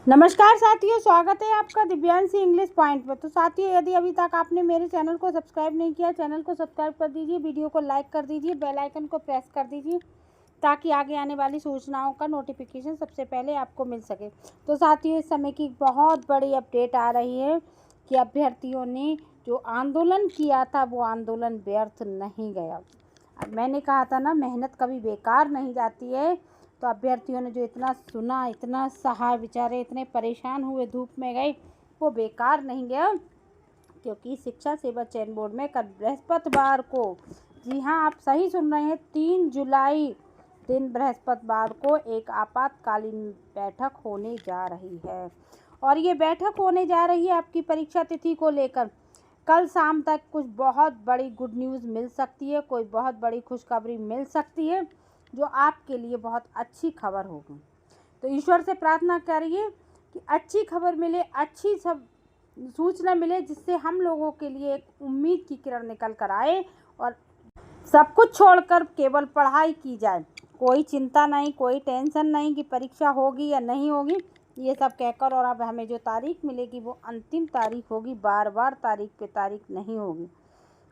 नमस्कार साथियों, स्वागत है आपका दिव्यांशी इंग्लिश पॉइंट पर। तो साथियों, यदि अभी तक आपने मेरे चैनल को सब्सक्राइब नहीं किया, चैनल को सब्सक्राइब कर दीजिए, वीडियो को लाइक कर दीजिए, बेल आइकन को प्रेस कर दीजिए ताकि आगे आने वाली सूचनाओं का नोटिफिकेशन सबसे पहले आपको मिल सके। तो साथियों, इस समय की बहुत बड़ी अपडेट आ रही है कि अभ्यर्थियों ने जो आंदोलन किया था वो आंदोलन व्यर्थ नहीं गया। अब मैंने कहा था ना, मेहनत कभी बेकार नहीं जाती है। तो अभ्यर्थियों ने जो इतना सुना, इतना सहा, बेचारे इतने परेशान हुए, धूप में गए, वो बेकार नहीं गया। क्योंकि शिक्षा सेवा चयन बोर्ड में कल बृहस्पतिवार को, जी हाँ आप सही सुन रहे हैं, 3 जुलाई दिन बृहस्पतिवार को एक आपातकालीन बैठक होने जा रही है। और ये बैठक होने जा रही है आपकी परीक्षा तिथि को लेकर। कल शाम तक कुछ बहुत बड़ी गुड न्यूज़ मिल सकती है, कोई बहुत बड़ी खुशखबरी मिल सकती है जो आपके लिए बहुत अच्छी खबर होगी। तो ईश्वर से प्रार्थना करिए कि अच्छी खबर मिले, अच्छी सब सूचना मिले, जिससे हम लोगों के लिए एक उम्मीद की किरण निकल कर आए और सब कुछ छोड़कर केवल पढ़ाई की जाए। कोई चिंता नहीं, कोई टेंशन नहीं कि परीक्षा होगी या नहीं होगी, ये सब कहकर, और अब हमें जो तारीख मिलेगी वो अंतिम तारीख होगी, बार बार तारीख पे तारीख नहीं होगी।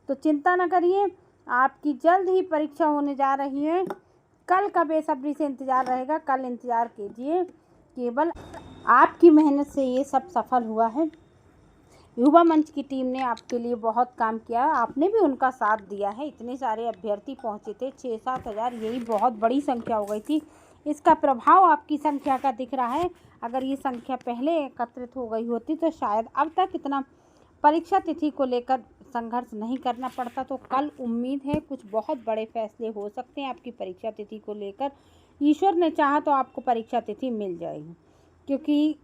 तो चिंता न करिए, आपकी जल्द ही परीक्षा होने जा रही है। कल का बेसब्री से इंतज़ार रहेगा, कल इंतज़ार कीजिए। केवल आपकी मेहनत से ये सब सफल हुआ है। युवा मंच की टीम ने आपके लिए बहुत काम किया, आपने भी उनका साथ दिया है। इतने सारे अभ्यर्थी पहुंचे थे, 6-7 हज़ार, यही बहुत बड़ी संख्या हो गई थी। इसका प्रभाव आपकी संख्या का दिख रहा है। अगर ये संख्या पहले एकत्रित हो गई होती तो शायद अब तक इतना परीक्षा तिथि को लेकर संघर्ष नहीं करना पड़ता। तो कल उम्मीद है कुछ बहुत बड़े फैसले हो सकते हैं आपकी परीक्षा तिथि को लेकर। ईश्वर ने चाहा तो आपको परीक्षा तिथि मिल जाएगी, क्योंकि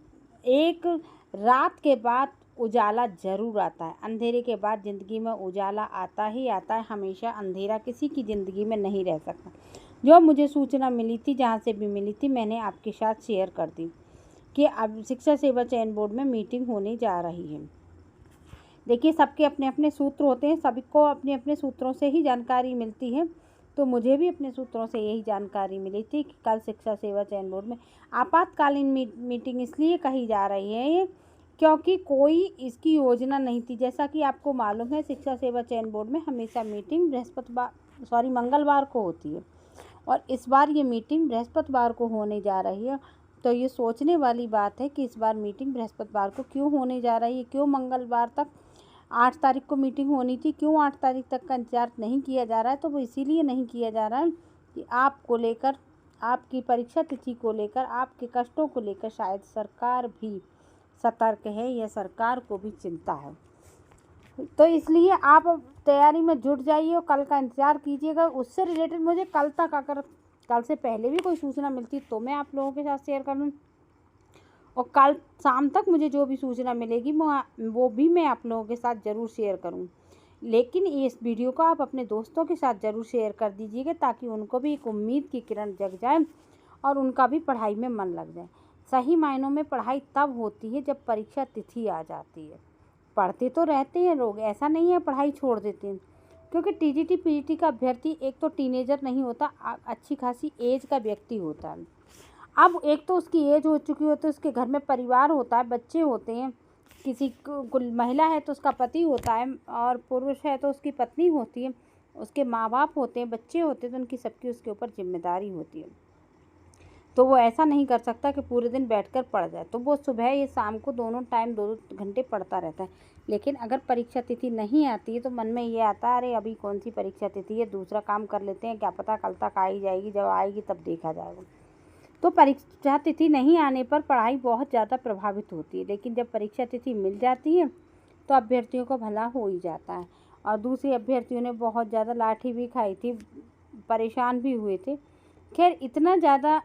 एक रात के बाद उजाला ज़रूर आता है। अंधेरे के बाद ज़िंदगी में उजाला आता ही आता है, हमेशा अंधेरा किसी की ज़िंदगी में नहीं रह सकता। जो मुझे सूचना मिली थी, जहाँ से भी मिली थी, मैंने आपके साथ शेयर कर दी कि अब शिक्षा सेवा चयन बोर्ड में मीटिंग होने जा रही है। देखिए, सबके अपने अपने सूत्र होते हैं, सभी को अपने अपने सूत्रों से ही जानकारी मिलती है। तो मुझे भी अपने सूत्रों से यही जानकारी मिली थी कि कल शिक्षा सेवा चयन बोर्ड में आपातकालीन मीटिंग इसलिए कही जा रही है क्योंकि कोई इसकी योजना नहीं थी। जैसा कि आपको मालूम है, शिक्षा सेवा चयन बोर्ड में हमेशा मीटिंग मंगलवार को होती है, और इस बार ये मीटिंग बृहस्पतिवार को होने जा रही है। तो ये सोचने वाली बात है कि इस बार मीटिंग बृहस्पतिवार को क्यों होने जा रही है, क्यों मंगलवार तक 8 तारीख को मीटिंग होनी थी, क्यों 8 तारीख तक का इंतजार नहीं किया जा रहा है। तो वो इसीलिए नहीं किया जा रहा है कि आपको लेकर, आपकी परीक्षा तिथि को लेकर, आपके कष्टों को लेकर शायद सरकार भी सतर्क है या सरकार को भी चिंता है। तो इसलिए आप तैयारी में जुट जाइए और कल का इंतज़ार कीजिएगा। उससे रिलेटेड मुझे कल तक, अगर कल से पहले भी कोई सूचना मिलती तो मैं आप लोगों के साथ शेयर कर दूँ, और कल शाम तक मुझे जो भी सूचना मिलेगी वो भी मैं आप लोगों के साथ ज़रूर शेयर करूँ। लेकिन इस वीडियो को आप अपने दोस्तों के साथ ज़रूर शेयर कर दीजिएगा ताकि उनको भी एक उम्मीद की किरण जग जाए और उनका भी पढ़ाई में मन लग जाए। सही मायनों में पढ़ाई तब होती है जब परीक्षा तिथि आ जाती है। पढ़ते तो रहते हैं लोग, ऐसा नहीं है पढ़ाई छोड़ देते हैं, क्योंकि टीजीटी पीजीटी का अभ्यर्थी एक तो टीनेजर नहीं होता, अच्छी खासी एज का व्यक्ति होता है। अब एक तो उसकी एज हो चुकी होती है, उसके घर में परिवार होता है, बच्चे होते हैं, किसी को महिला है तो उसका पति होता है, और पुरुष है तो उसकी पत्नी होती है, उसके माँ बाप होते हैं, बच्चे होते हैं, तो उनकी सबकी उसके ऊपर जिम्मेदारी होती है। तो वो ऐसा नहीं कर सकता कि पूरे दिन बैठकर पढ़ जाए। तो वो सुबह या शाम को दोनों टाइम 2-2 घंटे पढ़ता रहता है। लेकिन अगर परीक्षा तिथि नहीं आती है तो मन में ये आता है, अरे अभी कौन सी परीक्षा तिथि है, दूसरा काम कर लेते हैं, क्या पता कल तक आ ही जाएगी, जब आएगी तब देखा जाएगा। तो परीक्षा तिथि नहीं आने पर पढ़ाई बहुत ज़्यादा प्रभावित होती है, लेकिन जब परीक्षा तिथि मिल जाती है तो अभ्यर्थियों को भला हो ही जाता है। और दूसरे अभ्यर्थियों ने बहुत ज़्यादा लाठी भी खाई थी, परेशान भी हुए थे। खैर, इतना ज़्यादा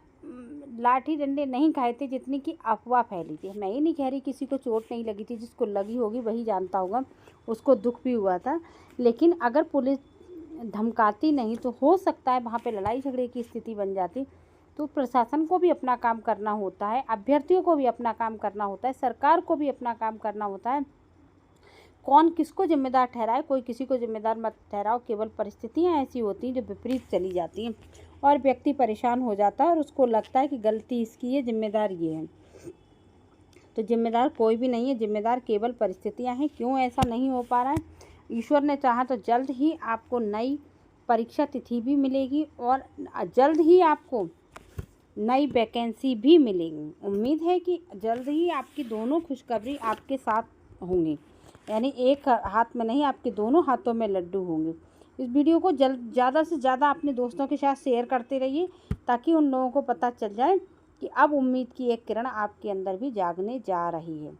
लाठी डंडे नहीं खाए थे जितनी कि अफवाह फैली थी। मैं ये नहीं कह रही किसी को चोट नहीं लगी थी, जिसको लगी होगी वही जानता होगा, उसको दुख भी हुआ था। लेकिन अगर पुलिस धमकाती नहीं तो हो सकता है वहाँ पे लड़ाई झगड़े की स्थिति बन जाती। तो प्रशासन को भी अपना काम करना होता है, अभ्यर्थियों को भी अपना काम करना होता है, सरकार को भी अपना काम करना होता है। कौन किसको जिम्मेदार ठहराए, कोई किसी को जिम्मेदार मत ठहराओ। केवल परिस्थितियाँ ऐसी होती हैं जो विपरीत चली जाती हैं और व्यक्ति परेशान हो जाता है और उसको लगता है कि गलती इसकी है, जिम्मेदार ये है। तो जिम्मेदार कोई भी नहीं है, जिम्मेदार केवल परिस्थितियाँ हैं। क्यों ऐसा नहीं हो पा रहा है? ईश्वर ने चाहा तो जल्द ही आपको नई परीक्षा तिथि भी मिलेगी और जल्द ही आपको नई वैकेंसी भी मिलेगी। उम्मीद है कि जल्द ही आपकी दोनों खुशखबरी आपके साथ होंगी, यानी एक हाथ में नहीं, आपके दोनों हाथों में लड्डू होंगे। इस वीडियो को ज़्यादा से ज़्यादा अपने दोस्तों के साथ शेयर करते रहिए, ताकि उन लोगों को पता चल जाए कि अब उम्मीद की एक किरण आपके अंदर भी जागने जा रही है।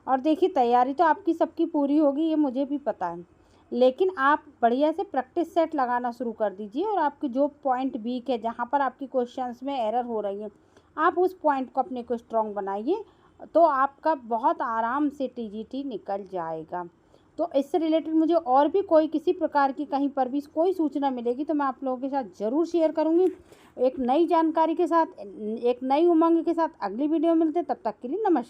और देखिए, तैयारी तो आपकी सबकी पूरी होगी, ये मुझे भी पता है, लेकिन आप बढ़िया से प्रैक्टिस सेट लगाना शुरू कर दीजिए। और आपके जो पॉइंट वीक है, जहाँ पर आपकी क्वेश्चंस में एरर हो रही है, आप उस पॉइंट को अपने को स्ट्रॉन्ग बनाइए, तो आपका बहुत आराम से टीजीटी निकल जाएगा। तो इससे रिलेटेड मुझे और भी कोई किसी प्रकार की कहीं पर भी कोई सूचना मिलेगी तो मैं आप लोगों के साथ ज़रूर शेयर करूँगी, एक नई जानकारी के साथ, एक नई उमंग के साथ। अगली वीडियो में मिलते हैं, तब तक के लिए नमस्कार।